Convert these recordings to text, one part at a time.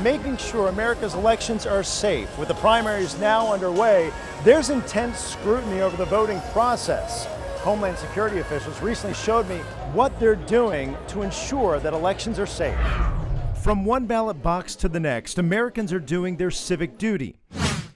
making sure America's elections are safe. With the primaries now underway, there's intense scrutiny over the voting process. Homeland Security officials recently showed me what they're doing to ensure that elections are safe. From one ballot box to the next, Americans are doing their civic duty.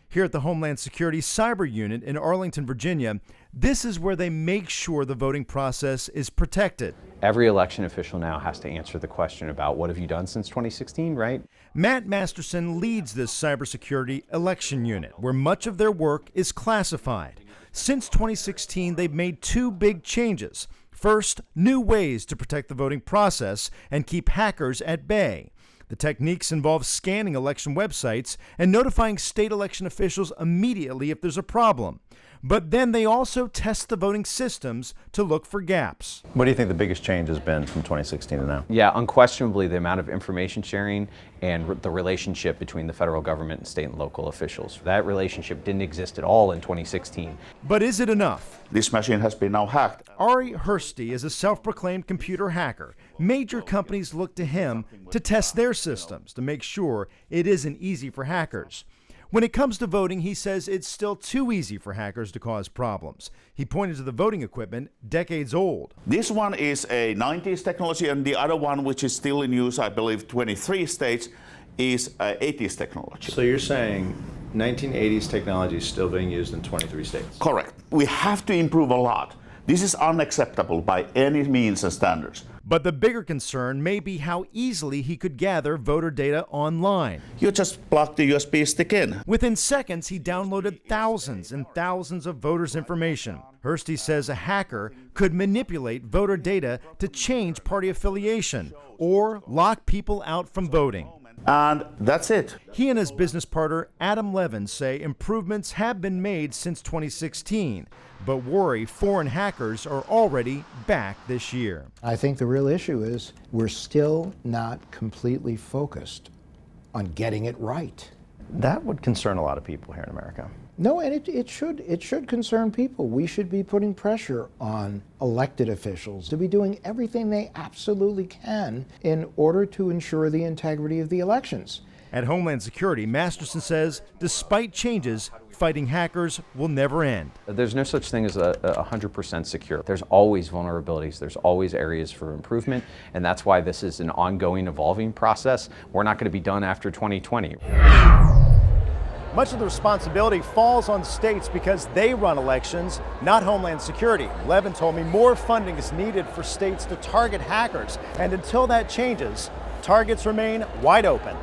Here at the Homeland Security Cyber Unit in Arlington, Virginia, this is where they make sure the voting process is protected. Every election official now has to answer the question about what have you done since 2016, right? Matt Masterson leads this cybersecurity election unit, where much of their work is classified. Since 2016, they've made two big changes. First, new ways to protect the voting process and keep hackers at bay. The techniques involve scanning election websites and notifying state election officials immediately if there's a problem. But then they also test the voting systems to look for gaps. What do you think the biggest change has been from 2016 to now? Yeah, unquestionably the amount of information sharing and the relationship between the federal government and state and local officials. That relationship didn't exist at all in 2016. But is it enough? This machine has been now hacked. Ari Hursty is a self-proclaimed computer hacker. Major companies look to him to test their systems to make sure it isn't easy for hackers. When it comes to voting, he says it's still too easy for hackers to cause problems. He pointed to the voting equipment, decades old. This one is a 90s technology, and the other one, which is still in use, I believe 23 states, is 80s technology. So you're saying 1980s technology is still being used in 23 states? Correct. We have to improve a lot. This is unacceptable by any means and standards. But the bigger concern may be how easily he could gather voter data online. You just plug the USB stick in. Within seconds, he downloaded thousands and thousands of voters' information. Hursty says a hacker could manipulate voter data to change party affiliation or lock people out from voting. And that's it. He and his business partner, Adam Levin, say improvements have been made since 2016, but worry foreign hackers are already back this year. I think the real issue is we're still not completely focused on getting it right. That would concern a lot of people here in America. No, and it should concern people. We should be putting pressure on elected officials to be doing everything they absolutely can in order to ensure the integrity of the elections. At Homeland Security, Masterson says despite changes, fighting hackers will never end. There's no such thing as a 100% secure. There's always vulnerabilities, there's always areas for improvement, and that's why this is an ongoing, evolving process. We're not going to be done after 2020. Much of the responsibility falls on states because they run elections, not Homeland Security. Levin told me more funding is needed for states to target hackers, and until that changes, targets remain wide open.